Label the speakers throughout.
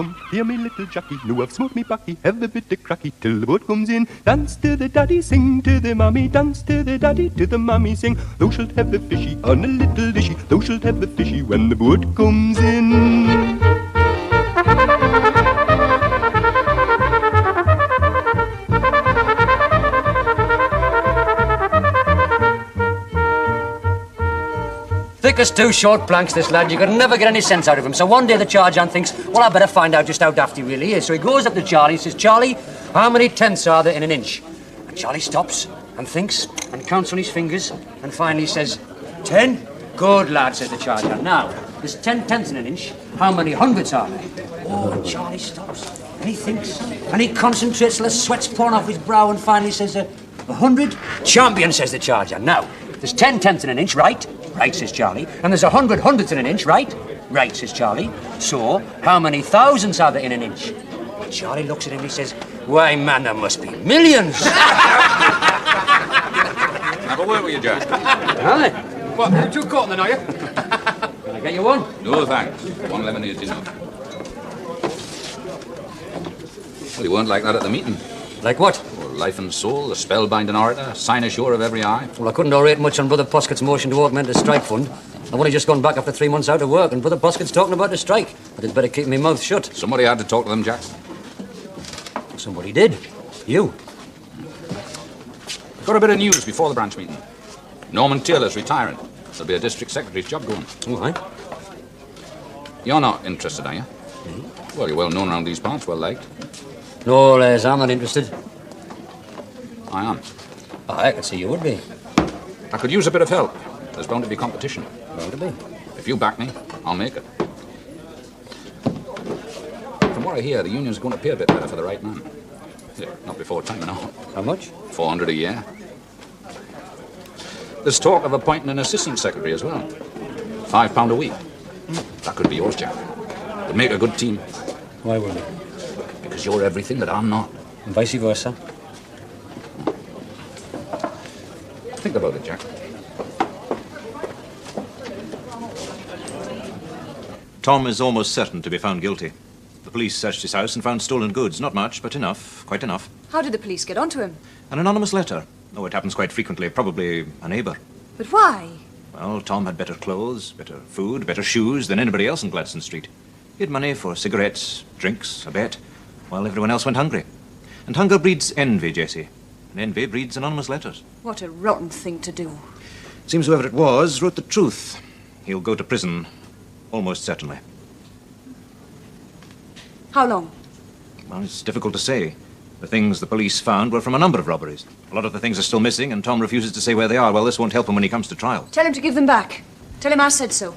Speaker 1: come here, me little jockey. No, I've smoked me backy, have a bit of cracky till the boat comes in. Dance to the daddy, sing to the mommy, dance to the daddy, to the mommy, sing. Thou shalt have a fishy on a little dishy. Thou shalt have a fishy when the boat comes in.
Speaker 2: Thick as two short planks, this lad. You could never get any sense out of him. So one day the chargeant thinks, well, I better find out just how daft he really is. So he goes up to Charlie and says, Charlie, how many tenths are there in an inch? And Charlie stops and thinks and counts on his fingers and finally says, 10? Good lad, says the chargeant. Now, there's 10 tenths in an inch. How many hundreds are there? Oh, and Charlie stops and he thinks and he concentrates till the sweat's pouring off his brow and finally says, 100? Champion, says the chargeant. Now, there's 10 tenths in an inch, right? Right, says Charlie. And there's 100 hundredths in an inch, right? Right, says Charlie. So, how many thousands are there in an inch? And Charlie looks at him and he says, why, man, there must be millions.
Speaker 3: Have a word with you, Jack.
Speaker 2: Aye. What, you two caught in the, are you? Can I get you one?
Speaker 3: No, thanks. One lemonade's enough. Well, you weren't like that at the meeting.
Speaker 2: Like what?
Speaker 3: Life and soul, the spellbinding orator, cynosure of every eye.
Speaker 2: Well, I couldn't orate much on Brother Poskett's motion to augment the strike fund. I've only just gone back after 3 months out of work, and Brother Poskett's talking about the strike. But I'd better keep my mouth shut.
Speaker 3: Somebody had to talk to them, Jack.
Speaker 2: Somebody did. You.
Speaker 3: Got a bit of news before the branch meeting. Norman Taylor's retiring. There'll be a district secretary's job going.
Speaker 2: Oh, aye.
Speaker 3: You're not interested, are you? Mm-hmm. Well, you're well known around these parts, well liked.
Speaker 2: No, Les, I'm not interested.
Speaker 3: I am.
Speaker 2: I could see you would be.
Speaker 3: I could use a bit of help. There's bound to be competition.
Speaker 2: Bound to be.
Speaker 3: If you back me, I'll make it. From what I hear, the union's going to pay a bit better for the right man. Yeah, not before time and all.
Speaker 2: How much?
Speaker 3: 400 a year. There's talk of appointing an assistant secretary as well. £5 a week. That could be yours, Jack. It'd make a good team.
Speaker 2: Why wouldn't it?
Speaker 3: Because you're everything that I'm not.
Speaker 2: And vice versa.
Speaker 3: Think about it, Jack.
Speaker 4: Tom is almost certain to be found guilty. The police searched his house and found stolen goods. Not much, but enough. Quite enough.
Speaker 5: How did the police get onto him?
Speaker 4: An anonymous letter. Oh, it happens quite frequently. Probably a neighbour.
Speaker 5: But why?
Speaker 4: Well, Tom had better clothes, better food, better shoes than anybody else in Gladstone Street. He had money for cigarettes, drinks, a bet, while everyone else went hungry. And hunger breeds envy, Jessie. And envy breeds anonymous letters.
Speaker 5: What a rotten thing to do.
Speaker 4: Seems whoever it was wrote the truth. He'll go to prison, almost certainly.
Speaker 5: How long?
Speaker 4: Well, it's difficult to say. The things the police found were from a number of robberies. A lot of the things are still missing, and Tom refuses to say where they are. Well, this won't help him when he comes to trial.
Speaker 5: Tell him to give them back. Tell him I said so.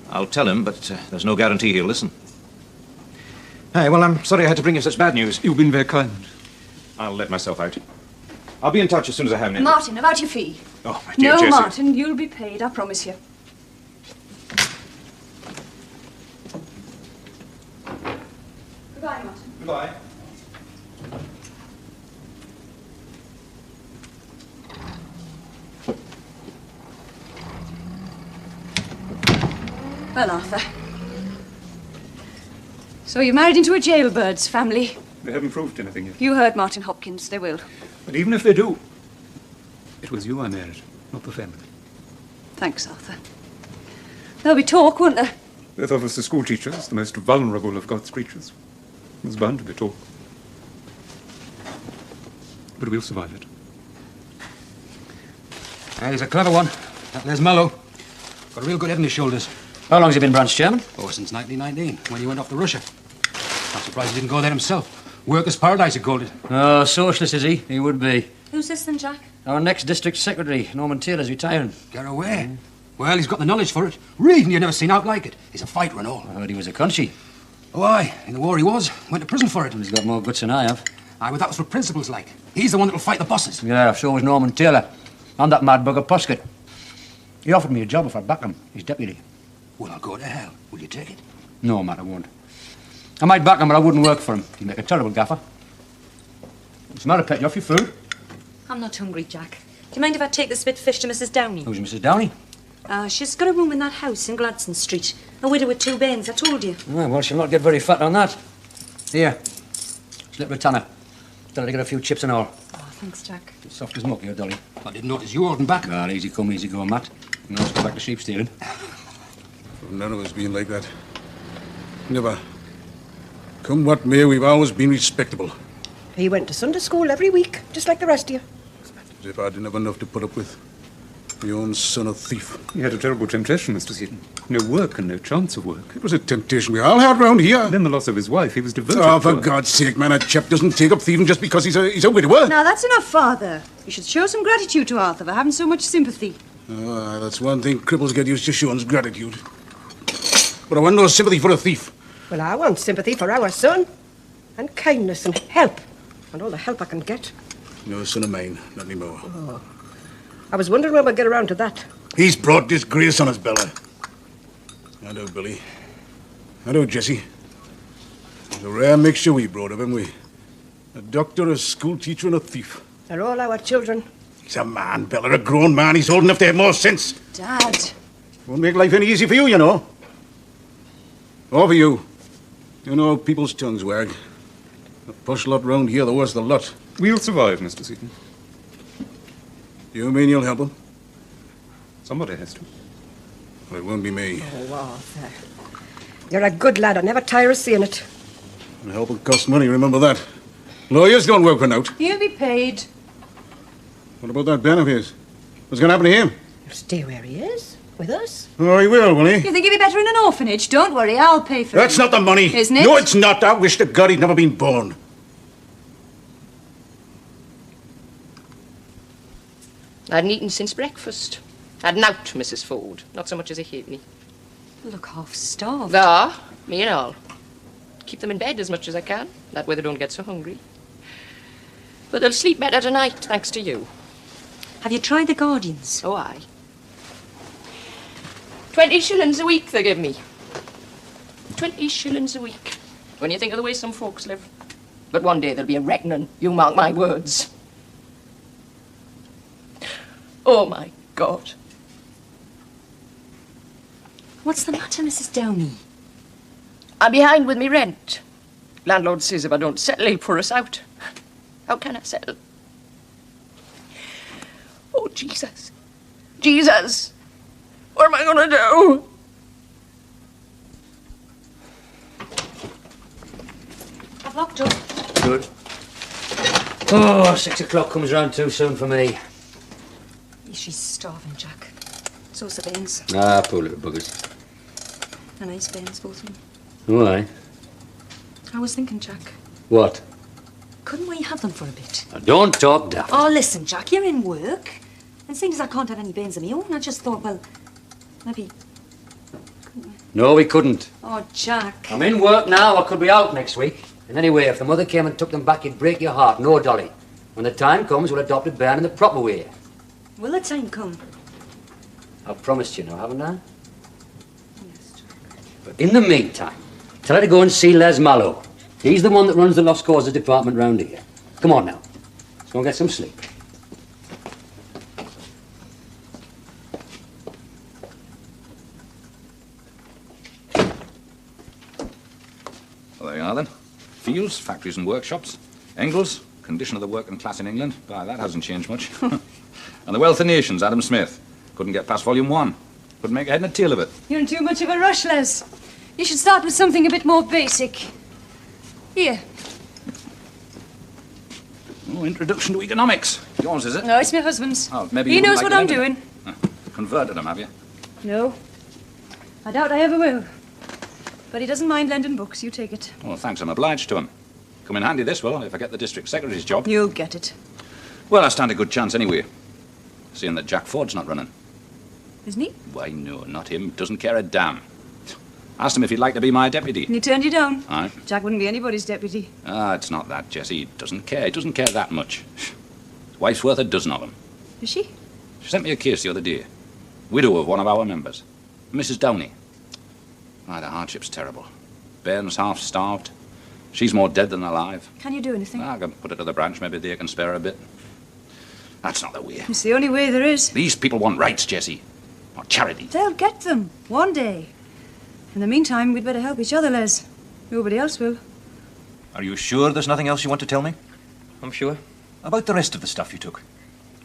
Speaker 4: I'll tell him, but there's no guarantee he'll listen. Hey, well, I'm sorry I had to bring you such bad news.
Speaker 6: You've been very kind.
Speaker 4: I'll let myself out. I'll be in touch as soon as I have any.
Speaker 5: Martin, about your fee.
Speaker 4: Oh, my dear
Speaker 5: No,
Speaker 4: Jessie.
Speaker 5: Martin, you'll be paid, I promise you. Goodbye, Martin.
Speaker 4: Goodbye.
Speaker 5: Well, Arthur. So you married into a jailbird's family.
Speaker 6: They haven't proved anything yet.
Speaker 5: You heard Martin Hopkins. They will.
Speaker 6: But even if they do, it was you I married, not the family.
Speaker 5: Thanks, Arthur. There'll be talk, won't there?
Speaker 6: They thought us the school teachers, the most vulnerable of God's creatures. There's bound to be talk. But we'll survive it.
Speaker 2: He's a clever one. That Les Mello. Got a real good head on his shoulders. How long's he been branch chairman? Oh, since 1919, when he went off to Russia. I'm surprised he didn't go there himself. Workers' paradise, he called it. Oh, socialist, is he? He would be.
Speaker 5: Who's this then, Jack?
Speaker 2: Our next district secretary, Norman Taylor's retiring.
Speaker 7: Get away. Well, he's got the knowledge for it. Reading you've never seen out like it. He's a fighter and all.
Speaker 2: I heard he was a conchie.
Speaker 7: Oh, aye. In the war he was. Went to prison for it.
Speaker 2: He's got more guts than I have.
Speaker 7: Aye, but that was for principles like. He's the one that'll fight the bosses.
Speaker 2: Yeah, so was Norman Taylor. And that mad bugger Poskett. He offered me a job if I'd back him. He's deputy.
Speaker 7: Well, I'll go to hell. Will you take it?
Speaker 2: No, Matt, I won't. I might back him, but I wouldn't work for him. He'd make a terrible gaffer. What's the matter, pet? You off your food?
Speaker 8: I'm not hungry, Jack. Do you mind if I take this bit of fish to Mrs. Downey?
Speaker 2: Who's Mrs. Downey?
Speaker 8: She's got a room in that house in Gladstone Street. A widow with 2 bairns, I told you.
Speaker 2: Oh, well, she'll not get very fat on that. Here. Slip of tanner. Tell her to get a few chips and all.
Speaker 8: Oh, thanks, Jack.
Speaker 2: It's soft as muck here, Dolly.
Speaker 7: I didn't notice you holding back.
Speaker 2: Ah, easy come, easy go, Matt. You know, let's go back to sheep stealing.
Speaker 6: None of us been like that. Never. Come what may, we've always been respectable.
Speaker 9: He went to Sunday school every week, just like the rest of you.
Speaker 6: As if I didn't have enough to put up with. My own son a thief. He had a terrible temptation, Mr. Seaton. No work and no chance of work. It was a temptation we all had round here. Then the loss of his wife, he was devoted
Speaker 9: Oh,
Speaker 6: for God's sake, man, a chap doesn't take up thieving just because he's a widower.
Speaker 5: Now, that's enough, Father. You should show some gratitude to Arthur for having so much sympathy.
Speaker 6: Oh, that's one thing cripples get used to showing gratitude. But I want no sympathy for a thief.
Speaker 9: Well, I want sympathy for our son. And kindness and help. And all the help I can get.
Speaker 6: No son of mine, not anymore.
Speaker 9: Oh. I was wondering when we'd get around to that.
Speaker 6: He's brought disgrace on us, Bella. I know, Billy. I know, Jesse. It's a rare mixture we brought of him. A doctor, a school teacher, and a thief.
Speaker 9: They're all our children.
Speaker 6: He's a man, Bella, a grown man. He's old enough to have more sense.
Speaker 5: Dad.
Speaker 6: Won't make life any easy for you, you know. Or for you. You know how people's tongues wag. The posh lot round here, the worse the lot. We'll survive, Mr. Seaton. You mean you'll help him? Somebody has to. Well, it won't be me.
Speaker 9: Oh, Arthur. You're a good lad. I never tire of seeing it.
Speaker 6: And help will cost money, remember that. Lawyers don't work for nout.
Speaker 5: He'll be paid.
Speaker 6: What about that Ben of his? What's going to happen to him?
Speaker 9: He'll stay where he is. With us.
Speaker 6: Oh, he will he?
Speaker 5: You think he'd be better in an orphanage? Don't worry, I'll pay for
Speaker 6: That's
Speaker 5: him.
Speaker 6: not the money.
Speaker 5: Isn't it?
Speaker 6: No, it's not. I wish to God he'd never been born.
Speaker 10: I hadn't eaten since breakfast. I'd nout, Mrs. Ford. Not so much as a halfpenny.
Speaker 8: Look half starved.
Speaker 10: Ah, me and all. Keep them in bed as much as I can. That way they don't get so hungry. But they'll sleep better tonight, thanks to you.
Speaker 8: Have you tried the Guardians?
Speaker 10: Oh, aye. 20 shillings a week they give me. 20 shillings a week. When you think of the way some folks live. But one day there'll be a reckoning, you mark my words. Oh, my God.
Speaker 8: What's the matter, Mrs. Downey?
Speaker 10: I'm behind with me rent. Landlord says if I don't settle, he'll pour us out. How can I settle? Oh, Jesus. Jesus. What am I going to do?
Speaker 8: I've locked up.
Speaker 2: Good. Oh, 6 o'clock comes round too soon for me.
Speaker 8: She's starving, Jack. So Sabines.
Speaker 2: Ah, poor little buggers.
Speaker 8: And nice Baines, both of them.
Speaker 2: Why?
Speaker 8: I was thinking, Jack,
Speaker 2: What?
Speaker 8: couldn't we have them for a bit?
Speaker 2: Now, don't talk daft.
Speaker 8: Oh, listen, Jack, you're in work. And seeing as I can't have any Baines of my own, I just thought, well, maybe...
Speaker 2: No, we couldn't.
Speaker 8: Oh, Jack.
Speaker 2: I'm in work now. I could be out next week. And anyway, if the mother came and took them back, you'd break your heart. No, Dolly. When the time comes, we'll adopt a bairn in the proper way.
Speaker 8: Will the time come?
Speaker 2: I've promised you now, haven't I? Yes, Jack. But in the meantime, tell her to go and see Les Mallow. He's the one that runs the lost causes department round here. Come on now. Let's go and get some sleep.
Speaker 3: Well, there you are then. Fields, factories and workshops. Engels, condition of the working class in England. Why, that hasn't changed much. And the Wealth of Nations, Adam Smith. Couldn't get past volume 1. Couldn't make a head and a tail of it.
Speaker 5: You're in too much of a rush, Les. You should start with something a bit more basic. Here.
Speaker 3: Oh, Introduction to Economics. Yours, is it?
Speaker 5: No, it's my husband's.
Speaker 3: Oh, maybe
Speaker 5: He
Speaker 3: you
Speaker 5: knows
Speaker 3: wouldn't
Speaker 5: what I'm
Speaker 3: like
Speaker 5: doing.
Speaker 3: Converted him, have you?
Speaker 5: No. I doubt I ever will. But he doesn't mind lending books. You take it.
Speaker 3: Well, thanks, I'm obliged to him. Come in handy, this will, if I get the district secretary's job.
Speaker 5: You'll get it.
Speaker 3: Well, I stand a good chance anyway. Seeing that Jack Ford's not running.
Speaker 5: Isn't he?
Speaker 3: Why, no, not him. Doesn't care a damn. Asked him if he'd like to be my deputy.
Speaker 5: And he turned you down.
Speaker 3: Aye.
Speaker 5: Jack wouldn't be anybody's deputy.
Speaker 3: Ah, it's not that, Jessie. He doesn't care. He doesn't care that much. His wife's worth a dozen of them.
Speaker 5: Is she?
Speaker 3: She sent me a case the other day. Widow of one of our members. Mrs. Downey. Why, the hardship's terrible. Bairn's half starved. She's more dead than alive.
Speaker 5: Can you do anything?
Speaker 3: I can put her to the branch. Maybe they can spare her a bit. That's not the way.
Speaker 5: It's the only way there is.
Speaker 3: These people want rights, Jessie. Not charity.
Speaker 5: They'll get them. One day. In the meantime, we'd better help each other, Les. Nobody else will.
Speaker 4: Are you sure there's nothing else you want to tell me?
Speaker 2: I'm sure.
Speaker 4: About the rest of the stuff you took?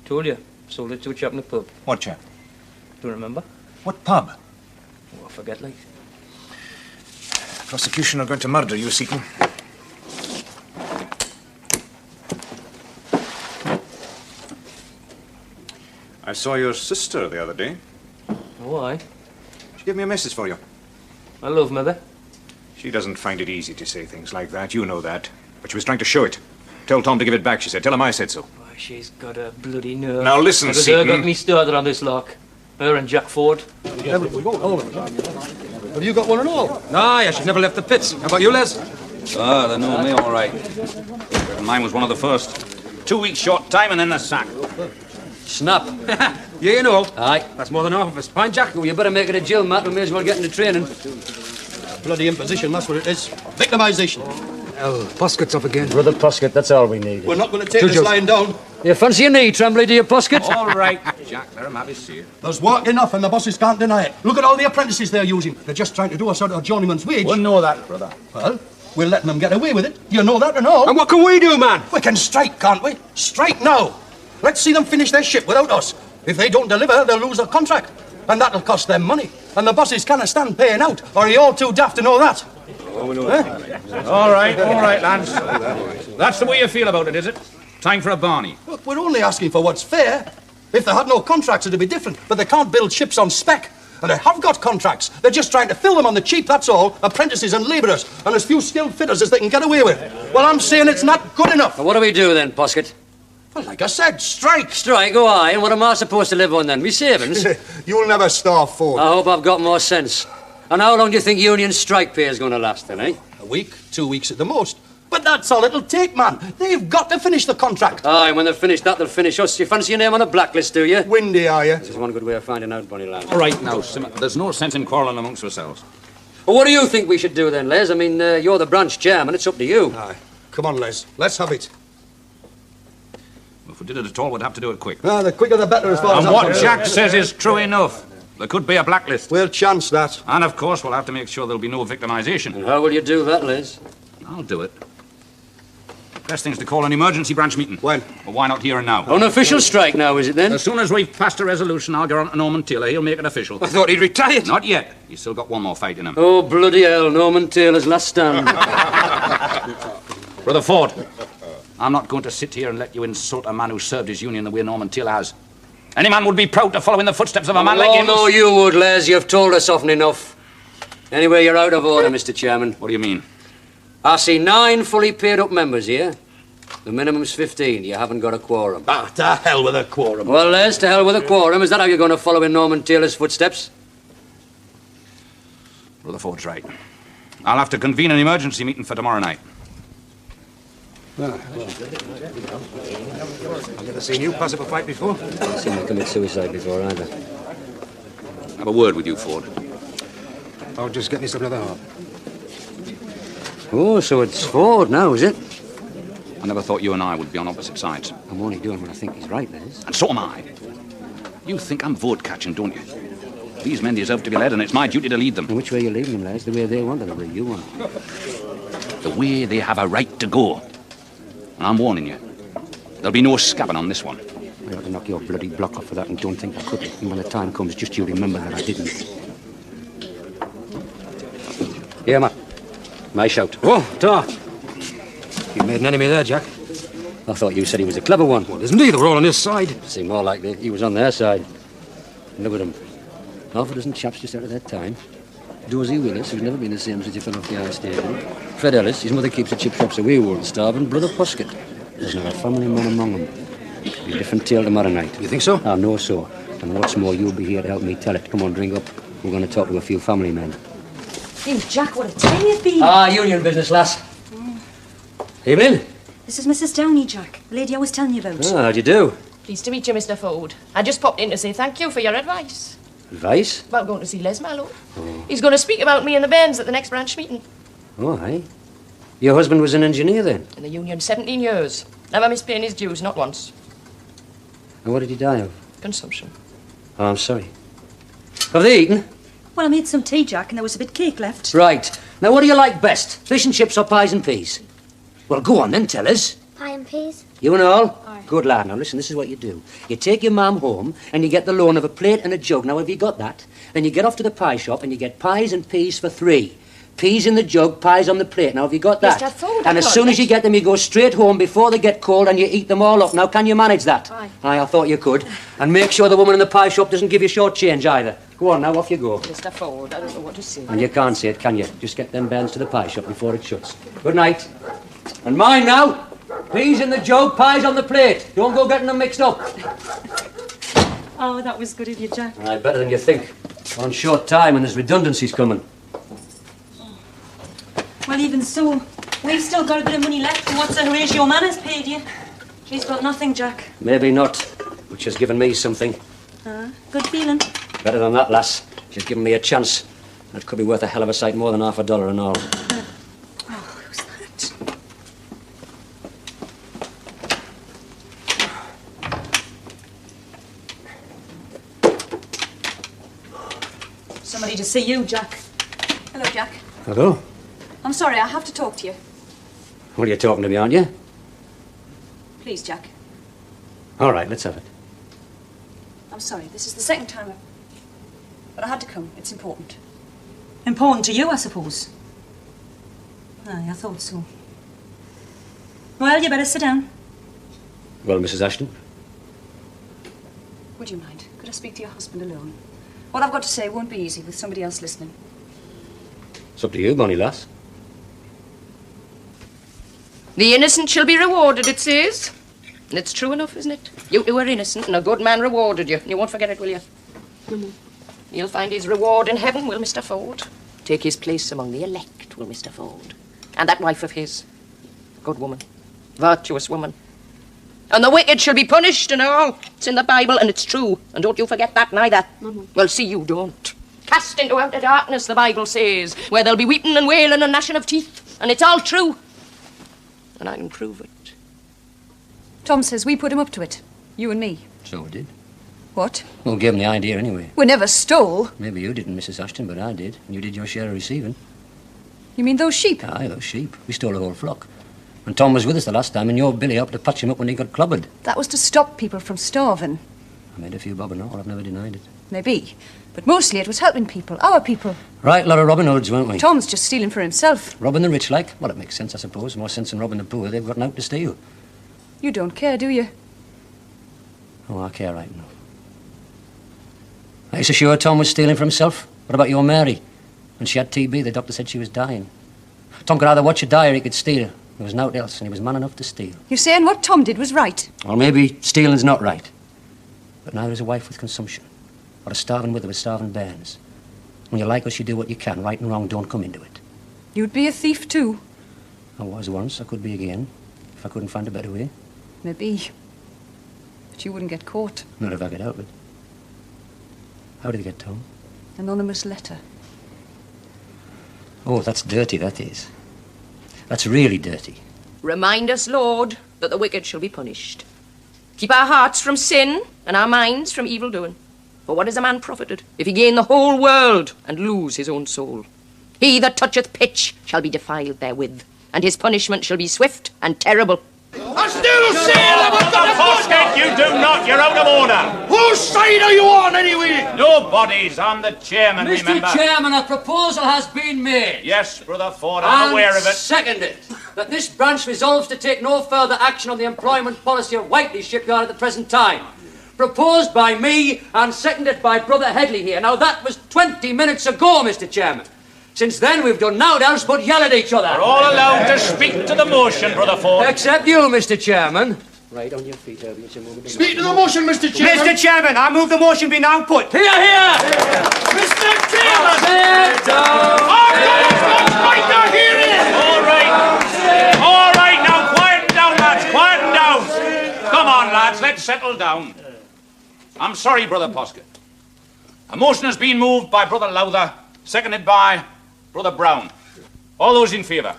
Speaker 2: Told you. Sold it to a chap in the pub.
Speaker 4: What chap?
Speaker 2: Don't remember?
Speaker 4: What pub?
Speaker 2: Oh, I forget, like.
Speaker 4: Prosecution are going to murder you, Seaton. I saw your sister the other day.
Speaker 2: Why?
Speaker 4: She gave me a message for you.
Speaker 2: I love Mother.
Speaker 4: She doesn't find it easy to say things like that. You know that. But she was trying to show it. Tell Tom to give it back, she said. Tell him I said so.
Speaker 2: Why, she's got a bloody nerve.
Speaker 4: Now listen,
Speaker 2: Because
Speaker 4: Seaton.
Speaker 2: her got me started on this lock. Her and Jack Ford.
Speaker 7: Have you got one at all? Ah, yeah, she's never left the pits. How about you, Les?
Speaker 3: Ah, they know me all right. Mine was one of the first. 2 weeks short time and then the sack.
Speaker 2: Snap.
Speaker 7: Yeah, you know.
Speaker 2: Aye.
Speaker 7: That's more than half of us. Pine Jack?
Speaker 2: Well, you better make it a Jill, Matt. We may as well get into training.
Speaker 7: Bloody imposition, that's what it is. Victimisation. Hell, Posket's up again.
Speaker 2: Brother Poskett, that's all we need.
Speaker 7: We're not going to take this lying down.
Speaker 2: You fancy your knee, Tremblay, do you, Poskett?
Speaker 3: All right, Jack, let him have his seat.
Speaker 7: There's work enough and the bosses can't deny it. Look at all the apprentices they're using. They're just trying to do us out of a journeyman's wage.
Speaker 3: We'll know that, brother.
Speaker 7: Well, we're letting them get away with it. You know that and all.
Speaker 6: And what can we do, man?
Speaker 7: We can strike, can't we? Strike now. Let's see them finish their ship without us. If they don't deliver, they'll lose their contract. And that'll cost them money. And the bosses can't stand paying out. Or are you all too daft to know that?
Speaker 3: All right, lads. That's the way you feel about it, is it? Time for a Barney.
Speaker 7: Look, we're only asking for what's fair. If they had no contracts, it'd be different. But they can't build ships on spec. And they have got contracts. They're just trying to fill them on the cheap, that's all. Apprentices and labourers. And as few skilled fitters as they can get away with. Well, I'm saying it's not good enough.
Speaker 2: Well, what do we do then, Poskett?
Speaker 7: Well, like I said, strike.
Speaker 2: Strike, oh aye. And what am I supposed to live on then? Me savings?
Speaker 7: You'll never starve, Ford.
Speaker 2: I hope I've got more sense. And how long do you think union strike pay is going to last then, eh?
Speaker 7: A week, 2 weeks at the most. But that's all it'll take, man. They've got to finish the contract.
Speaker 2: Aye, when they've finished that, they'll finish us. You fancy your name on a blacklist, do you?
Speaker 7: Windy, are you?
Speaker 2: There's one good way of finding out, Bonnie Lamb.
Speaker 3: All right, now, Simmer, there's no sense in quarrelling amongst ourselves.
Speaker 2: Well, what do you think we should do then, Les? I mean, you're the branch chairman. It's up to you.
Speaker 7: Aye. Come on, Les. Let's have it.
Speaker 3: If we did it at all, we'd have to do it quick.
Speaker 7: Ah, the quicker the better as far as
Speaker 3: And
Speaker 7: I'm
Speaker 3: what
Speaker 7: concerned.
Speaker 3: Jack says is true enough. There could be a blacklist.
Speaker 7: We'll chance that.
Speaker 3: And, of course, we'll have to make sure there'll be no victimisation.
Speaker 2: And how will you do that, Les?
Speaker 3: I'll do it. Best thing's to call an emergency branch meeting.
Speaker 7: When?
Speaker 3: Well, why not here and now?
Speaker 2: Unofficial strike now, is it then?
Speaker 3: As soon as we've passed a resolution, I'll get on to Norman Taylor. He'll make it official.
Speaker 7: I thought he'd retired.
Speaker 3: Not yet. He's still got one more fight in him.
Speaker 2: Oh, bloody hell, Norman Taylor's last stand.
Speaker 3: Brother Ford, I'm not going to sit here and let you insult a man who served his union the way Norman Taylor has. Any man would be proud to follow in the footsteps of a man like him.
Speaker 2: Oh, no, you would, Les. You've told us often enough. Anyway, you're out of order, Mr. Chairman.
Speaker 3: What do you mean?
Speaker 2: I see 9 fully paid up members here. The minimum's 15. You haven't got a quorum.
Speaker 7: Ah, to hell with a quorum.
Speaker 2: Well, Les, to hell with a quorum. Is that how you're going to follow in Norman Taylor's footsteps?
Speaker 3: Brother Ford's right. I'll have to convene an emergency meeting for tomorrow night.
Speaker 6: I've never seen you pass up a fight before.
Speaker 2: I've seen you commit suicide before, either.
Speaker 3: Have a word with you, Ford.
Speaker 6: I'll just get me some of the heart.
Speaker 2: Oh, so it's Ford now, is it?
Speaker 3: I never thought you and I would be on opposite sides.
Speaker 2: I'm only doing what I think is right, Les.
Speaker 3: And so am I. You think I'm vote catching, don't you? These men deserve to be led, and it's my duty to lead them.
Speaker 2: And which way are you leading them, Les? The way they want or the way you want?
Speaker 3: The way they have a right to go. And I'm warning you, there'll be no scabbing on this one.
Speaker 2: I ought to knock your bloody block off for that and don't think I could. And when the time comes, just you remember that I didn't. Here, Matt. My shout.
Speaker 7: Oh, ta. You made an enemy there, Jack.
Speaker 2: I thought you said he was a clever one.
Speaker 7: Well, isn't he? They were all on his side.
Speaker 2: Seemed more like he was on their side. Look at him. Half a dozen chaps just out of their time. Dozy Willis, who's never been the same since he fell off the ice station. Fred Ellis, his mother keeps the chip shops away, won't starve, and Brother Poskett. There's not a family man among them. Be a different tale tomorrow night.
Speaker 7: You think so?
Speaker 2: I know so. And what's more, you'll be here to help me tell it. Come on, drink up. We're going to talk to a few family men.
Speaker 8: Hey, Jack, what a time you've been.
Speaker 2: Union business, lass. Evening.
Speaker 8: This is Mrs. Downey, Jack. The lady I was telling you about.
Speaker 2: How'd you do?
Speaker 10: Pleased to meet you, Mr. Ford. I just popped in to say thank you for your advice.
Speaker 2: Advice?
Speaker 10: About going to see Les Mallow. He's going to speak about me and the bands at the next branch meeting.
Speaker 2: Oh, aye. Your husband was an engineer then?
Speaker 10: In the union 17 years. Never missed paying his dues, not once.
Speaker 2: And what did he die of?
Speaker 10: Consumption.
Speaker 2: Oh, I'm sorry. Have they eaten?
Speaker 8: Well, I made some tea, Jack, and there was a bit cake left.
Speaker 2: Right. Now, what do you like best? Fish and chips or pies and peas? Well, go on then, tell us.
Speaker 11: Pie and peas.
Speaker 2: You and all?
Speaker 11: Aye.
Speaker 2: Good lad. Now, listen, this is what you do. You take your mum home and you get the loan of a plate and a jug. Now, have you got that? Then you get off to the pie shop and you get pies and peas for 3. Peas in the jug, pies on the plate. Now, have you got that?
Speaker 11: Yes, that's all.
Speaker 2: And as soon as you get them, you go straight home before they get cold and you eat them all up. Now, can you manage that?
Speaker 11: Aye.
Speaker 2: Aye, I thought you could. And make sure the woman in the pie shop doesn't give you short change either. Go on now, off you go.
Speaker 10: Mr. Ford, I don't know what to say.
Speaker 2: And you can't say it, can you? Just get them bairns to the pie shop before it shuts. Good night. And mind now, peas in the jug, pies on the plate. Don't go getting them mixed up.
Speaker 5: Oh, that was good of you, Jack.
Speaker 2: Aye, better than you think. We're on short time and there's redundancies coming.
Speaker 5: Well, even so, we've still got a bit of money left from what Sir Horatio Man has paid you. She's got nothing, Jack.
Speaker 2: Maybe not, which has given me something.
Speaker 5: Good feeling.
Speaker 2: Better than that, lass. She's given me a chance. It could be worth a hell of a sight more than $50 and all.
Speaker 5: Oh, who's that? Somebody to see you, Jack. Hello, Jack.
Speaker 2: Hello?
Speaker 5: I'm sorry, I have to talk to you.
Speaker 2: Well, you're talking to me, aren't you?
Speaker 5: Please, Jack.
Speaker 2: All right, let's have it.
Speaker 5: I'm sorry, this is the second time but I had to come. It's important. Important to you, I suppose. Aye, I thought so. Well, you better sit down.
Speaker 2: Well, Mrs. Ashton?
Speaker 5: Would you mind? Could I speak to your husband alone? What I've got to say won't be easy with somebody else listening.
Speaker 2: It's up to you, bonny lass.
Speaker 10: The innocent shall be rewarded, it says. And it's true enough, isn't it? You two were innocent, and a good man rewarded you. You won't forget it, will you? You'll find his reward in heaven, will Mr. Ford. Take his place among the elect, will Mr. Ford. And that wife of his. Good woman. Virtuous woman. And the wicked shall be punished and all. It's in the Bible, and it's true. And don't you forget that neither. Well, see, you don't. Cast into outer darkness, the Bible says, where there'll be weeping and wailing and gnashing of teeth. And it's all true. And I can prove it.
Speaker 5: Tom says we put him up to it. You and me.
Speaker 2: So we did.
Speaker 5: What?
Speaker 2: Well, gave him the idea anyway.
Speaker 5: We never stole.
Speaker 2: Maybe you didn't, Mrs. Ashton, but I did. And you did your share of receiving.
Speaker 5: You mean those sheep?
Speaker 2: Aye, those sheep. We stole a whole flock. And Tom was with us the last time, and your Billy helped to patch him up when he got clobbered.
Speaker 5: That was to stop people from starving.
Speaker 2: I made a few bob and all. I've never denied it.
Speaker 5: Maybe. But mostly it was helping people, our people.
Speaker 2: Right, lot of Robin Hoods, weren't we?
Speaker 5: Tom's just stealing for himself.
Speaker 2: Robbing the rich, like? Well, it makes sense, I suppose. More sense than robbing the poor. They've got out to steal.
Speaker 5: You don't care, do you?
Speaker 2: Oh, I care right enough. Are you so sure Tom was stealing for himself? What about your Mary? When she had TB, the doctor said she was dying. Tom could either watch her die or he could steal. There was naught else, and he was man enough to steal.
Speaker 5: You're saying what Tom did was right?
Speaker 2: Well, maybe stealing's not right. But now there's a wife with consumption. Or a starving widow with starving bairns. When you like us, you do what you can. Right and wrong don't come into it.
Speaker 5: You'd be a thief too.
Speaker 2: I was once. I could be again. If I couldn't find a better way.
Speaker 5: Maybe. But you wouldn't get caught.
Speaker 2: Not if I could help it. How did they get Tom?
Speaker 5: Anonymous letter.
Speaker 2: Oh, that's dirty, that is. That's really dirty.
Speaker 10: Remind us, Lord, that the wicked shall be punished. Keep our hearts from sin and our minds from evil doing. For what is a man profited if he gain the whole world and lose his own soul? He that toucheth pitch shall be defiled therewith, and his punishment shall be swift and terrible.
Speaker 12: I still say that
Speaker 13: You do not. You're out of order.
Speaker 12: Whose side are you on, anyway?
Speaker 13: Nobody's. I'm the chairman, remember.
Speaker 2: Mr. Chairman, a proposal has been made.
Speaker 13: Yes, Brother Ford, I'm aware of it.
Speaker 2: Seconded. That this branch resolves to take no further action on the employment policy of Whiteley Shipyard at the present time. Proposed by me and seconded by Brother Headley here. Now, that was 20 minutes ago, Mr. Chairman. Since then, we've done naught else but yell at each other.
Speaker 13: We're all allowed to speak to the motion, Brother Ford.
Speaker 2: Except you, Mr. Chairman. Right on your feet, Herbie.
Speaker 12: Speak to the motion, Mr. Chairman.
Speaker 13: Mr. Chairman, I move the motion be now put.
Speaker 2: Here, here!
Speaker 12: Mr. Chairman!
Speaker 2: Sit down!
Speaker 13: All right, now quieten down, lads, quieten down. Come on, lads, let's settle down. I'm sorry, Brother Poskett. A motion has been moved by Brother Lowther, seconded by Brother Brown. All those in favour?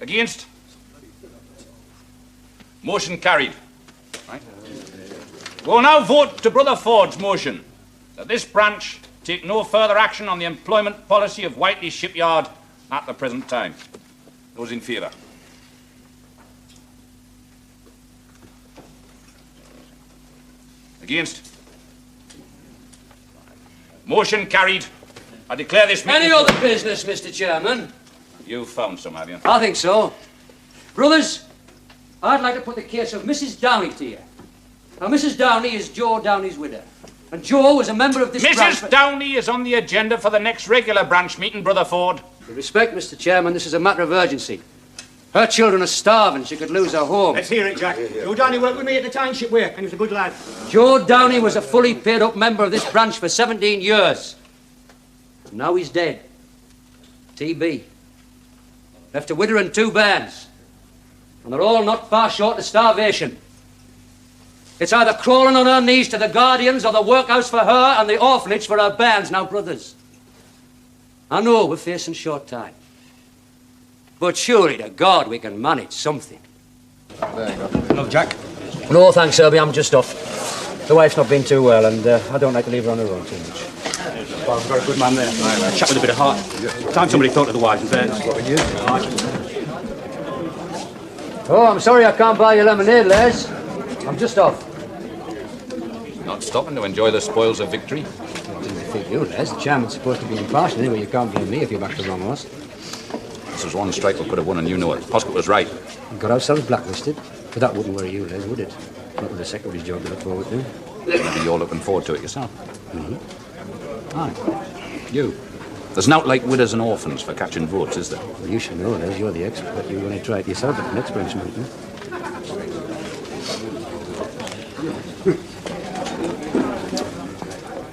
Speaker 13: Against? Motion carried. Right. We'll now vote to Brother Ford's motion that this branch take no further action on the employment policy of Whiteley Shipyard at the present time. Those in favour? Against? Motion carried. I declare this meeting...
Speaker 2: Any other business, Mr. Chairman?
Speaker 13: You've found some, have you?
Speaker 2: I think so. Brothers, I'd like to put the case of Mrs. Downey to you. Now, Mrs. Downey is Joe Downey's widow. And Joe was a member of this branch...
Speaker 13: Mrs. Downey is on the agenda for the next regular branch meeting, Brother Ford.
Speaker 2: With respect, Mr. Chairman, this is a matter of urgency. Her children are starving. She could lose her home.
Speaker 11: Let's hear it, Jack. Joe Downey worked with me at the township work, and he was a good lad.
Speaker 2: Joe Downey was a fully paid-up member of this branch for 17 years. Now he's dead. TB. Left a widow and 2 bairns. And they're all not far short of starvation. It's either crawling on her knees to the guardians or the workhouse for her and the orphanage for her bairns. Now, brothers, I know we're facing short time. But surely to God we can manage something.
Speaker 7: There you go. Hello, Jack.
Speaker 2: No, thanks, Herbie. I'm just off. The wife's not been too well, and I don't like to leave her on her own too much.
Speaker 11: Well, we've got a good man there. A chap with a bit of heart. Time somebody thought of the wives and bairns.
Speaker 2: Oh, I'm sorry I can't buy you lemonade, Les. I'm just off.
Speaker 3: Not stopping to enjoy the spoils of victory?
Speaker 2: Well, didn't think you, Les. The chairman's supposed to be impartial. Anyway, you can't blame me if you back the wrong horse.
Speaker 3: This was one strike we could have won, and you know it. Poskett was right.
Speaker 2: We got ourselves blacklisted, but that wouldn't worry you, Les, would it? Not with the secretary's job to look forward to.
Speaker 3: Maybe you're looking forward to it yourself.
Speaker 2: Mm-hmm.
Speaker 3: Aye. You. There's naught like widows and orphans for catching votes, is there?
Speaker 2: Well, you should know, Les. You're the expert. You want to try it yourself at the next branch meeting.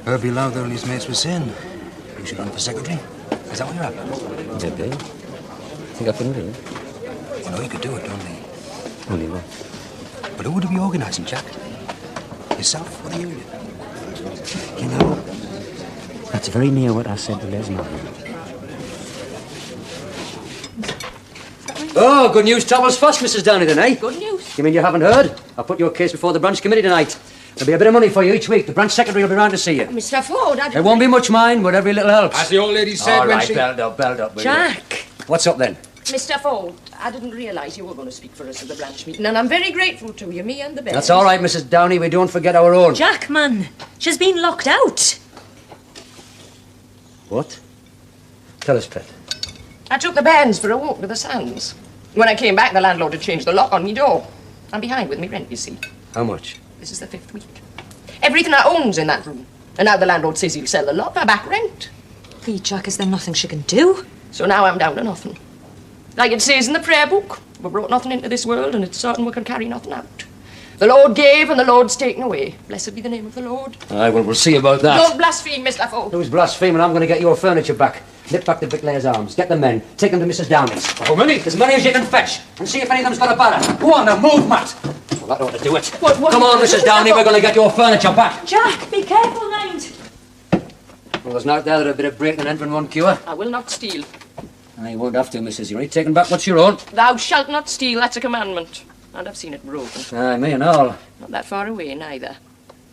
Speaker 14: Herbie Lowther and his mates were saying you should run for secretary. Is that what you're after?
Speaker 2: Maybe. Think I can do it?
Speaker 14: You know you could do it, don't you?
Speaker 2: Only what?
Speaker 14: But who would be organising, Jack? Yourself or the union?
Speaker 2: You know, that's very near what I said to Les Martin. Oh, good news travels fast, Mrs. Downey, then, eh?
Speaker 10: Good news.
Speaker 2: You mean you haven't heard? I'll put your case before the branch committee tonight. There'll be a bit of money for you each week. The branch secretary will be round to see you.
Speaker 10: Mr. Ford, I...
Speaker 2: There won't be much, mind, but every little helps.
Speaker 11: As the old lady said
Speaker 2: all
Speaker 11: when
Speaker 2: right,
Speaker 11: she...
Speaker 2: belled up, will
Speaker 10: Jack.
Speaker 2: you? What's up, then?
Speaker 10: Mr. Ford, I didn't realise you were going to speak for us at the branch meeting, and I'm very grateful to you, me and the bears.
Speaker 2: That's all right, Mrs. Downey. We don't forget our own.
Speaker 8: Jack, man. She's been locked out.
Speaker 2: What? Tell us, Pet.
Speaker 10: I took the bairns for a walk to the sands. When I came back, the landlord had changed the lock on me door. I'm behind with me rent, you see.
Speaker 2: How much?
Speaker 10: This is the 5th week. Everything I own's in that room. And now the landlord says he'll sell the lot for back rent.
Speaker 8: Hey, Jack, is there nothing she can do?
Speaker 10: So now I'm down to nothing. Like it says in the prayer book, we brought nothing into this world, and it's certain we can carry nothing out. The Lord gave, and the Lord's taken away. Blessed be the name of the Lord.
Speaker 2: Aye, well, we'll see about that.
Speaker 10: Don't blaspheme, Mr. Ford.
Speaker 2: Who's blaspheming? I'm going to get your furniture back. Nip back the Bricklayer's Arms. Get the men. Take them to Mrs. Downey's. How many? As many as you can fetch. And see if any of them's got a barrow. Go on, now, move, Matt. Well, that ought to do it.
Speaker 10: What
Speaker 2: Come on, Mrs. Downey, we're going to get your furniture back.
Speaker 8: Jack, be careful, mind.
Speaker 2: Well, there's no doubt a bit of breaking and entering won't cure.
Speaker 10: I will not steal.
Speaker 2: You won't have to, Mrs. You're only taking back what's your own.
Speaker 10: Thou shalt not steal, that's a commandment. And I've seen it broken.
Speaker 2: Aye, me and all.
Speaker 10: Not that far away, neither.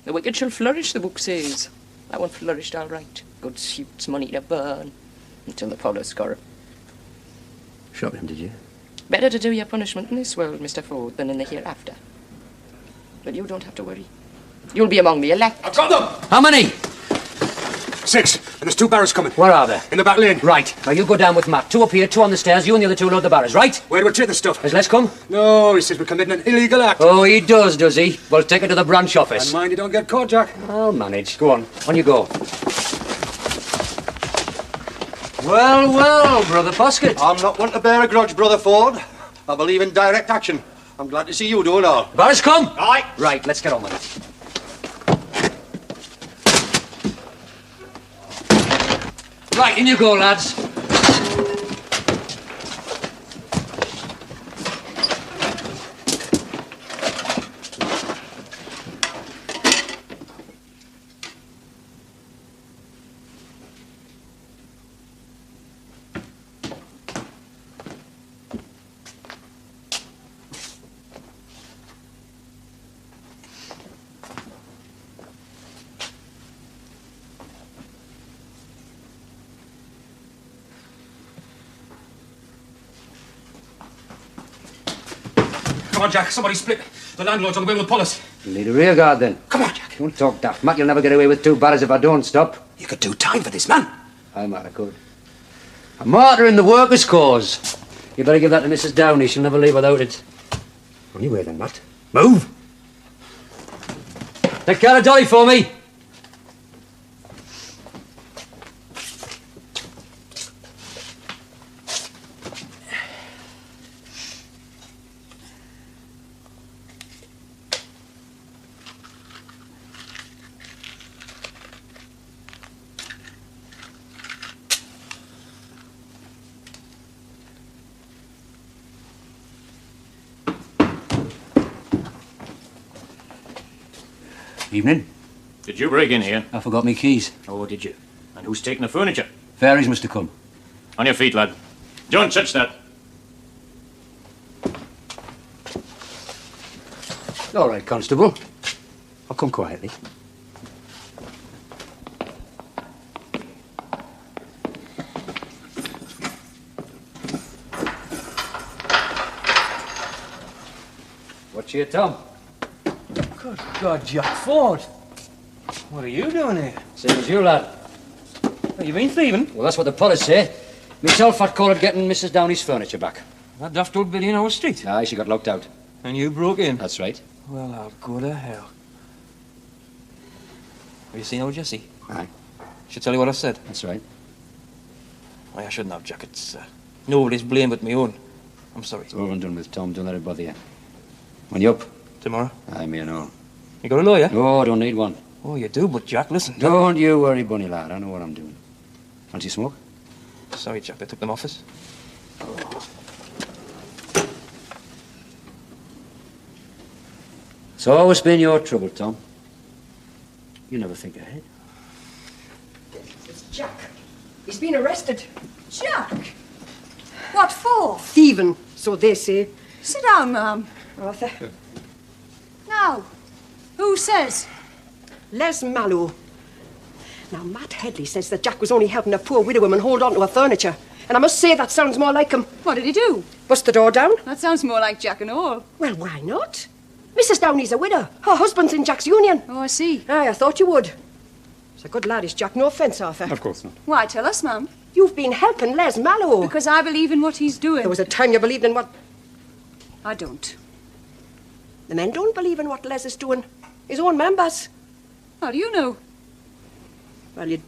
Speaker 10: The wicked shall flourish, the book says. That one flourished all right. Good suits, money to burn. Until the potter score.
Speaker 2: Shot him, did you?
Speaker 10: Better to do your punishment in this world, Mr. Ford, than in the hereafter. But you don't have to worry. You'll be among the elect.
Speaker 11: I've got them!
Speaker 2: How many?
Speaker 11: 6. And there's 2 barrows coming.
Speaker 2: Where are they?
Speaker 11: In the back lane.
Speaker 2: Right. Now you go down with Matt. 2 up here, 2 on the stairs. You and the other 2 load the barrows, right?
Speaker 11: Where do we take the stuff?
Speaker 2: Has Les come?
Speaker 11: No, he says we're committing an illegal act.
Speaker 2: Oh, he does he? Well, take it to the branch office.
Speaker 11: And mind you don't get caught, Jack.
Speaker 2: I'll manage. Go on you go. Well, Brother Poskett.
Speaker 7: I'm not one to bear a grudge, Brother Ford. I believe in direct action. I'm glad to see you doing all.
Speaker 2: Barris, come.
Speaker 7: Aye.
Speaker 2: Right, let's get on with it. Right, in you go, lads.
Speaker 11: Come on, Jack. Somebody split. The landlord's on the way with police.
Speaker 2: You need a rear guard, then.
Speaker 11: Come on, Jack.
Speaker 2: Don't talk daft, Matt. You'll never get away with 2 barrels if I don't stop.
Speaker 11: You could do time for this, man.
Speaker 2: Aye, Matt, I could. A martyr in the workers' cause. You better give that to Mrs. Downey. She'll never leave without it. Anyway, then, Matt. Move! Take care of Dolly for me.
Speaker 11: Evening.
Speaker 15: Did you break in here?
Speaker 2: I forgot me keys.
Speaker 15: Oh, did you? And who's taking the furniture?
Speaker 2: Fairies must have come.
Speaker 15: On your feet, lad. Don't touch that.
Speaker 2: All right, Constable. I'll come quietly. What's here, Tom?
Speaker 14: Good God, Jack Ford. What are you doing here?
Speaker 2: Same as you, lad.
Speaker 14: Have you been thieving?
Speaker 2: Well, that's what the police say. Myself, I'd call it getting Mrs. Downey's furniture back.
Speaker 14: That daft old biddy in our street?
Speaker 2: Aye, she got locked out.
Speaker 14: And you broke in?
Speaker 2: That's right.
Speaker 14: Well, I'll go to hell. Have you seen old Jessie?
Speaker 2: Aye.
Speaker 14: She'll tell you what I said?
Speaker 2: That's right.
Speaker 14: Why, I shouldn't have, Jack. It's nobody's blame but me own. I'm sorry.
Speaker 2: It's over and done with, Tom. Don't let it bother you. When you up?
Speaker 14: Tomorrow?
Speaker 2: Aye, me and all.
Speaker 14: You got a lawyer?
Speaker 2: Oh, don't need one.
Speaker 14: Oh, you do, but Jack, listen.
Speaker 2: Don't you worry, bunny lad. I know what I'm doing. Fancy smoke?
Speaker 14: Sorry, Jack. They took them off us.
Speaker 2: It's always been your trouble, Tom. You never think ahead.
Speaker 9: It's Jack. He's been arrested.
Speaker 5: Jack? What for?
Speaker 9: Thieving, so they say.
Speaker 5: Sit down, ma'am.
Speaker 9: Arthur.
Speaker 5: Now, who says?
Speaker 9: Les Mallow. Now, Matt Headley says that Jack was only helping a poor widow woman hold on to her furniture. And I must say that sounds more like him.
Speaker 5: What did he do?
Speaker 9: Bust the door down?
Speaker 5: That sounds more like Jack and all.
Speaker 9: Well, why not? Mrs. Downey's a widow. Her husband's in Jack's union.
Speaker 5: Oh, I see.
Speaker 9: Aye, I thought you would. He's a good lad, is Jack. No offence, Arthur.
Speaker 6: Of course not.
Speaker 5: Why, tell us, ma'am.
Speaker 9: You've been helping Les Mallow.
Speaker 5: Because I believe in what he's doing.
Speaker 9: There was a time you believed in what...
Speaker 5: I don't.
Speaker 9: The men don't believe in what Les is doing. His own members.
Speaker 5: How do you know?
Speaker 9: Well, your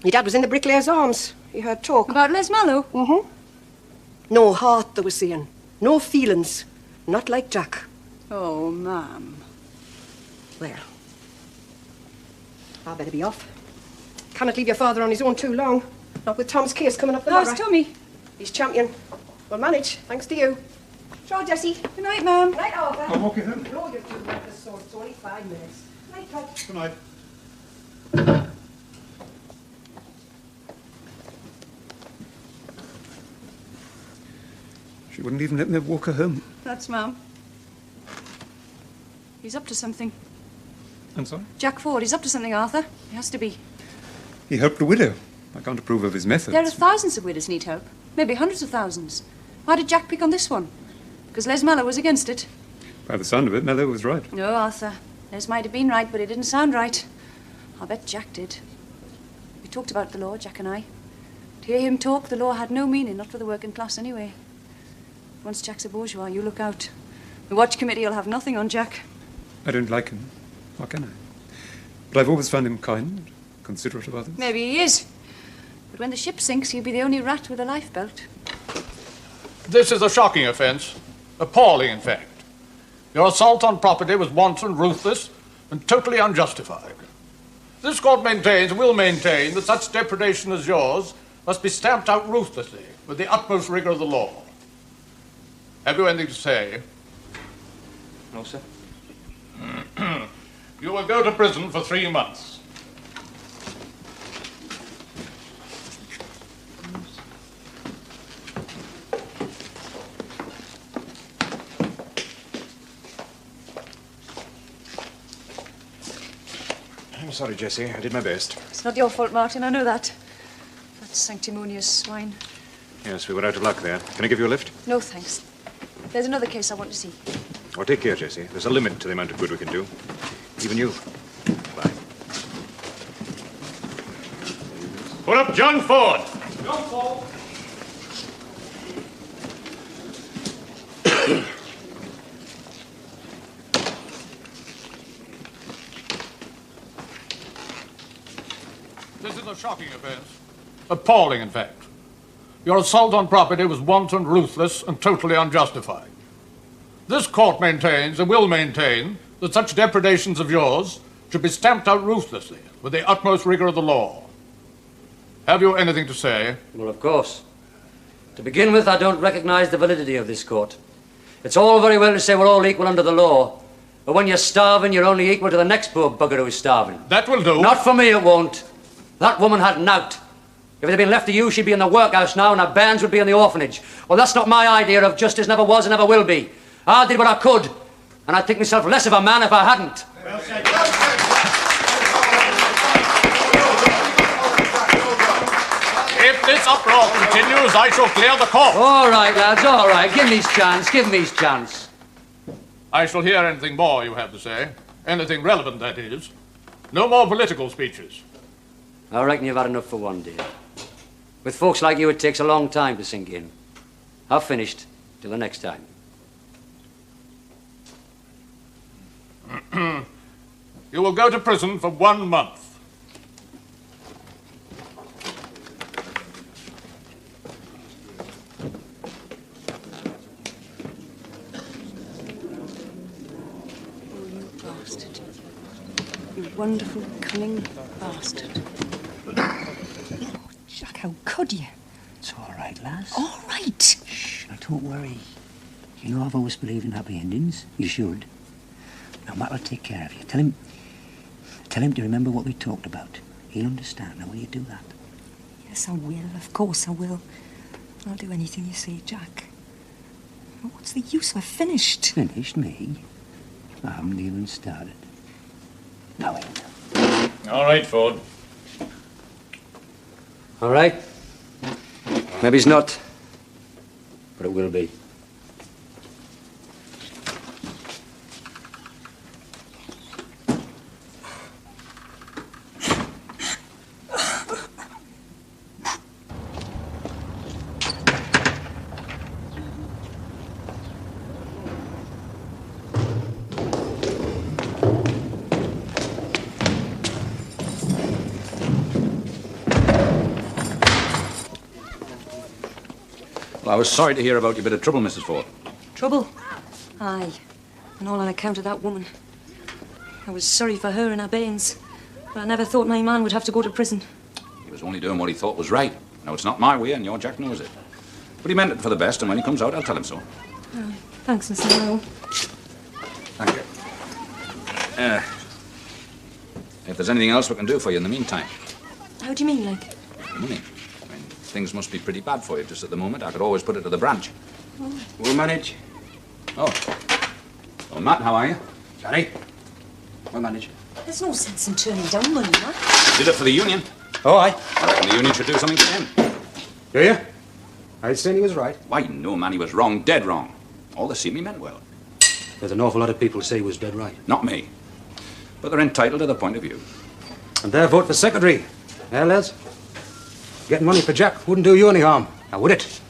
Speaker 9: dad was in the Bricklayer's Arms. He heard talk.
Speaker 5: About Les Mallow?
Speaker 9: Mm-hmm. No heart, they were saying. No feelings. Not like Jack.
Speaker 5: Oh, ma'am.
Speaker 9: Well, I better be off. Cannot leave your father on his own too long. Not with Tom's case coming up the
Speaker 5: How's
Speaker 9: ladder.
Speaker 5: Tommy?
Speaker 9: He's champion. We'll manage, thanks to you. Sure, Jessie.
Speaker 5: Good night, ma'am.
Speaker 9: Good night, Arthur.
Speaker 6: I'm okay then.
Speaker 9: No, you're too late. It's only 5 minutes. Night, Tom.
Speaker 6: Good night. She wouldn't even let me walk her home.
Speaker 5: That's ma'am. He's up to something.
Speaker 6: I'm sorry?
Speaker 5: Jack Ford, he's up to something, Arthur. He has to be.
Speaker 6: He helped a widow. I can't approve of his methods.
Speaker 5: There are thousands of widows need help. Maybe hundreds of thousands. Why did Jack pick on this one? Because Les Mallow was against it.
Speaker 6: By the sound of it, Mello was right.
Speaker 5: No, Arthur. Les might have been right, but it didn't sound right. I bet Jack did. We talked about the law, Jack and I. To hear him talk, the law had no meaning, not for the working class anyway. Once Jack's a bourgeois, you look out. The watch committee will have nothing on Jack.
Speaker 6: I don't like him. How can I? But I've always found him kind, considerate of others.
Speaker 5: Maybe he is. But when the ship sinks, he'll be the only rat with a lifebelt.
Speaker 7: This is a shocking offence. Appalling, in fact. Your assault on property was wanton, ruthless, and totally unjustified. This court maintains and will maintain that such depredation as yours must be stamped out ruthlessly with the utmost rigour of the law. Have you anything to say?
Speaker 14: No, sir.
Speaker 7: You will go to prison for 3 months.
Speaker 4: I'm sorry, Jessie. I did my best.
Speaker 5: It's not your fault, Martin, I know that. That sanctimonious swine.
Speaker 4: Yes, we were out of luck there. Can I give you a lift?
Speaker 5: No, thanks. There's another case I want to see.
Speaker 4: Oh, take care, Jesse. There's a limit to the amount of good we can do. Even you. Bye.
Speaker 15: Put up John Ford.
Speaker 12: John Ford.
Speaker 16: This is a shocking offence. Appalling, in fact. Your assault on property was wanton, ruthless, and totally unjustified. This court maintains, and will maintain, that such depredations of yours should be stamped out ruthlessly, with the utmost rigor of the law. Have you anything to say?
Speaker 2: Well, of course. To begin with, I don't recognize the validity of this court. It's all very well to say we're all equal under the law, but when you're starving, you're only equal to the next poor bugger who's starving.
Speaker 16: That will do.
Speaker 2: Not for me, it won't. That woman had knout. If it had been left to you, she'd be in the workhouse now, and her bairns would be in the orphanage. Well, that's not my idea of justice, never was and never will be. I did what I could, and I'd think myself less of a man if I hadn't.
Speaker 12: Well said.
Speaker 16: If this uproar continues, I shall clear the court.
Speaker 2: All right, lads, all right. Give me his chance, give me his chance.
Speaker 16: I shall hear anything more you have to say. Anything relevant, that is. No more political speeches.
Speaker 2: I reckon you've had enough for one day. With folks like you, it takes a long time to sink in. I've finished. Till the next time.
Speaker 16: You will go to prison for 1 month.
Speaker 5: Bastard. You wonderful, cunning bastard. Oh, Jack, how could you?
Speaker 17: It's all right, lass.
Speaker 5: All right.
Speaker 17: Shh, now don't worry. You know I've always believed in happy endings. You should. Now, Matt will take care of you. Tell him to remember what we talked about. He'll understand. Now, will you do that?
Speaker 5: Yes, I will. Of course I will. I'll do anything you say, Jack. Well, what's the use? We're finished.
Speaker 17: Finished, me? I haven't even started. Now, Ian.
Speaker 15: All right, Ford.
Speaker 2: All right? Maybe it's not, but it will be.
Speaker 3: Well, I was sorry to hear about your bit of trouble, Mrs. Ford.
Speaker 5: Trouble? Aye. And all on account of that woman. I was sorry for her and her bairns, but I never thought my man would have to go to prison.
Speaker 3: He was only doing what he thought was right. Now, it's not my way, and your Jack knows it. But he meant it for the best, and when he comes out, I'll tell him so.
Speaker 5: Oh, thanks, Mr. Mallow.
Speaker 3: Thank you. If there's anything else we can do for you in the meantime.
Speaker 5: How do you mean, like?
Speaker 3: Money. I mean, things must be pretty bad for you just at the moment. I could always put it to the branch.
Speaker 5: Oh.
Speaker 3: We'll manage. Oh. Well, Matt, how are you?
Speaker 6: Johnny? We'll manage.
Speaker 5: There's no sense in turning down money, Matt.
Speaker 3: Did it for the union.
Speaker 6: Oh, aye.
Speaker 3: I reckon the union should do something for him.
Speaker 6: Do you? I'd say he was right.
Speaker 3: Why, no, man, he was wrong, dead wrong. All the same, he meant well.
Speaker 7: There's an awful lot of people say he was dead right.
Speaker 3: Not me. But they're entitled to their point of view.
Speaker 6: And their vote for secretary. Eh, Les? Getting money for Jack wouldn't do you any harm. Now, would it?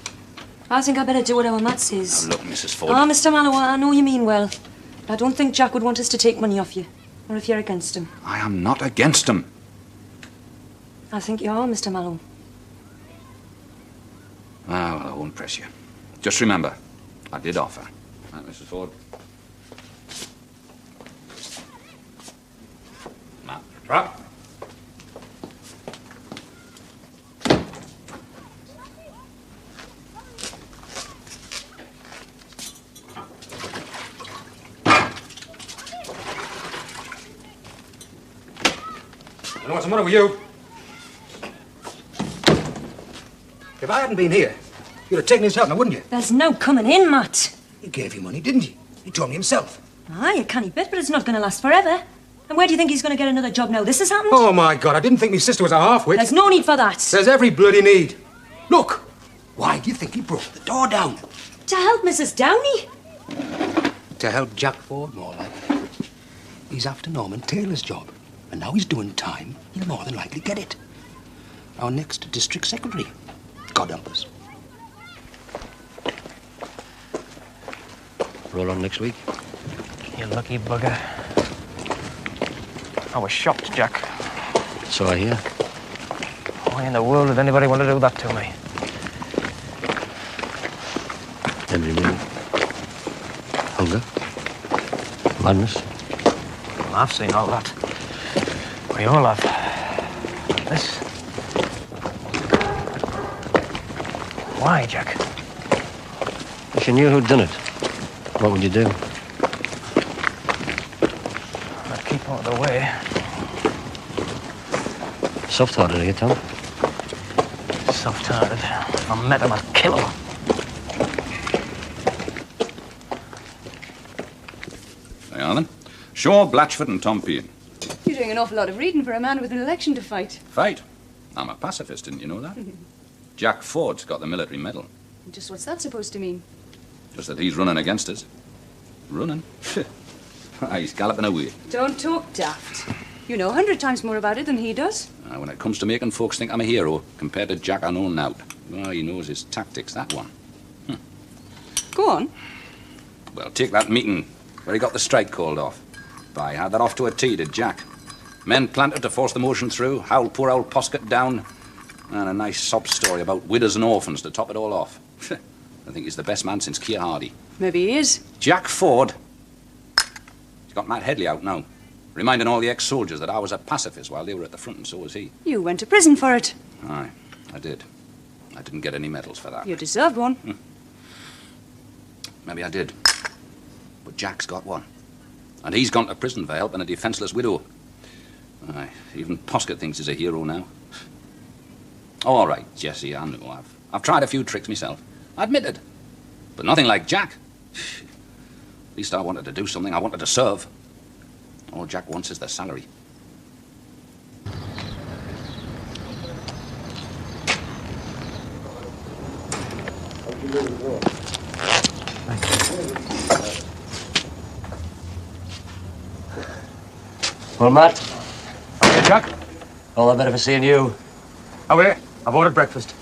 Speaker 5: I think I better do whatever Matt says.
Speaker 3: Now, look, Mrs. Ford.
Speaker 5: Ah, Mr. Mallow, I know you mean well. But I don't think Jack would want us to take money off you. Or if you're against him.
Speaker 3: I am not against him.
Speaker 5: I think you are, Mr. Mallow.
Speaker 3: Ah, well, I won't press you. Just remember, I did offer. Right, Mrs. Ford. Matt.
Speaker 6: Right. I know what's the matter with you. If I hadn't been here, you'd have taken his help now, wouldn't you?
Speaker 5: There's no coming in, Matt.
Speaker 6: He gave you money, didn't he? He told me himself.
Speaker 5: Aye, a canny bit, but it's not going to last forever. And where do you think he's going to get another job now this has happened?
Speaker 6: Oh, my God, I didn't think my sister was a half-wit.
Speaker 5: There's no need for that.
Speaker 6: There's every bloody need. Look, why do you think he broke the door down?
Speaker 5: To help Mrs. Downey?
Speaker 7: To help Jack Ford, more like. He's after Norman Taylor's job, and now he's doing time. He'll more than likely get it. Our next district secretary. God help us.
Speaker 2: Roll on next week.
Speaker 14: You lucky bugger. I was shocked, Jack.
Speaker 2: So I hear.
Speaker 14: Why in the world would anybody want to do that to me?
Speaker 2: Henry Moon. Hunger. Madness.
Speaker 14: Well, I've seen all that. We all have. This. Why, Jack?
Speaker 2: If you knew who'd done it, what would you do?
Speaker 14: I'd keep out of the way.
Speaker 2: Soft-hearted, are you, Tom?
Speaker 14: Soft-hearted. If I met him, I'd kill him.
Speaker 3: There you are, then. Shaw, Blatchford and Tom Pean.
Speaker 18: You're doing an awful lot of reading for a man with an election to fight.
Speaker 3: Fight? I'm a pacifist, didn't you know that? Jack Ford's got the military medal.
Speaker 18: Just what's that supposed to mean?
Speaker 3: Just that he's running against us. Running? He's galloping away.
Speaker 18: Don't talk daft. You know 100 times more about it than he does.
Speaker 3: When it comes to making folks think I'm a hero, compared to Jack I know now, well, he knows his tactics, that one.
Speaker 18: Go on.
Speaker 3: Well, take that meeting where he got the strike called off. By had that off to a T, did Jack. Men planted to force the motion through, howled poor old Poskett down, and a nice sob story about widows and orphans to top it all off. I think he's the best man since Keir Hardy.
Speaker 18: Maybe he is.
Speaker 3: Jack Ford. He's got Matt Headley out now, reminding all the ex-soldiers that I was a pacifist while they were at the front, and so was he.
Speaker 18: You went to prison for it.
Speaker 3: Aye, I did. I didn't get any medals for that.
Speaker 18: You deserved one.
Speaker 3: Maybe I did. But Jack's got one. And he's gone to prison for helping a defenseless widow. Aye, even Poskett thinks he's a hero now. Oh, all right, Jesse, I know. I've tried a few tricks myself. I admit it. But nothing like Jack. At least I wanted to do something. I wanted to serve. All Jack wants is the salary.
Speaker 2: Well, Matt.
Speaker 14: Okay, Jack.
Speaker 2: All the better for seeing you.
Speaker 14: Oh, wait. I've ordered breakfast.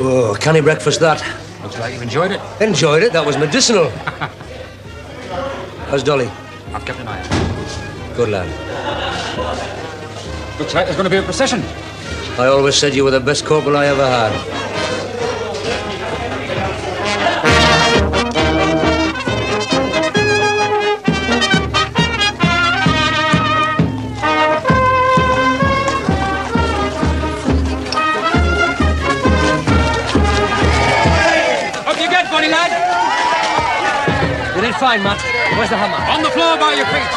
Speaker 2: Oh, canny breakfast, that.
Speaker 14: Looks like you've enjoyed it.
Speaker 2: Enjoyed it? That was medicinal. How's Dolly?
Speaker 14: I've kept an eye on her.
Speaker 2: Good lad.
Speaker 14: Looks like there's going to be a procession.
Speaker 2: I always said you were the best corporal I ever had. Fine, Matt. Where's the hammer?
Speaker 13: On the floor by your feet.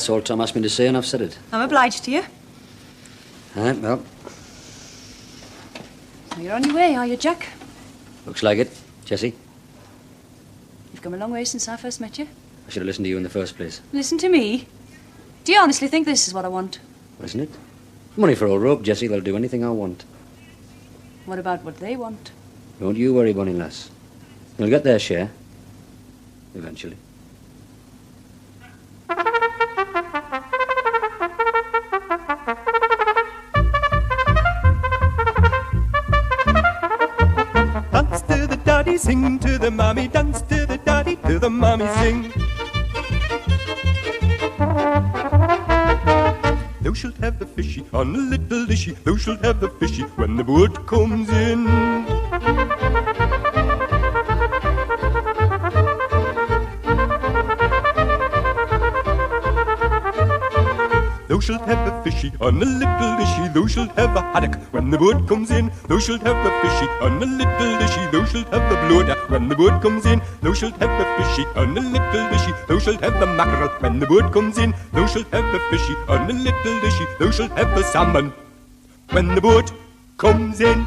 Speaker 2: that's all Tom asked me to say, and I've said it.
Speaker 18: I'm obliged to you.
Speaker 2: Right, well,
Speaker 18: So you're on your way, are you, Jack?
Speaker 2: looks like it. Jessie,
Speaker 18: You've come a long way since I first met you.
Speaker 2: I should have listened to you in the first place.
Speaker 18: Listen to me. Do you honestly think this is what I want?
Speaker 2: Isn't it? Money for old rope, Jessie. They'll do anything I want.
Speaker 18: What about what they want?
Speaker 2: Don't you worry, Bonnie lass. They'll get their share. Eventually.
Speaker 1: Dance to the daddy, sing to the mommy, dance to the daddy, to the mommy sing. Thou shalt have the fishy on a little dishy, thou shalt have the fishy when the boat comes in. Thou shalt have the fishy on a little dishy, thou shalt have the haddock when the boat comes in. Thou shalt have the fishy on a little dishy, thou shalt have the bloater when the boat comes in. Thou shalt have the fishy on a little dishy, thou shalt have the mackerel when the boat comes in. Thou shalt have the fishy on a little dishy, thou shalt have the salmon when the boat comes in.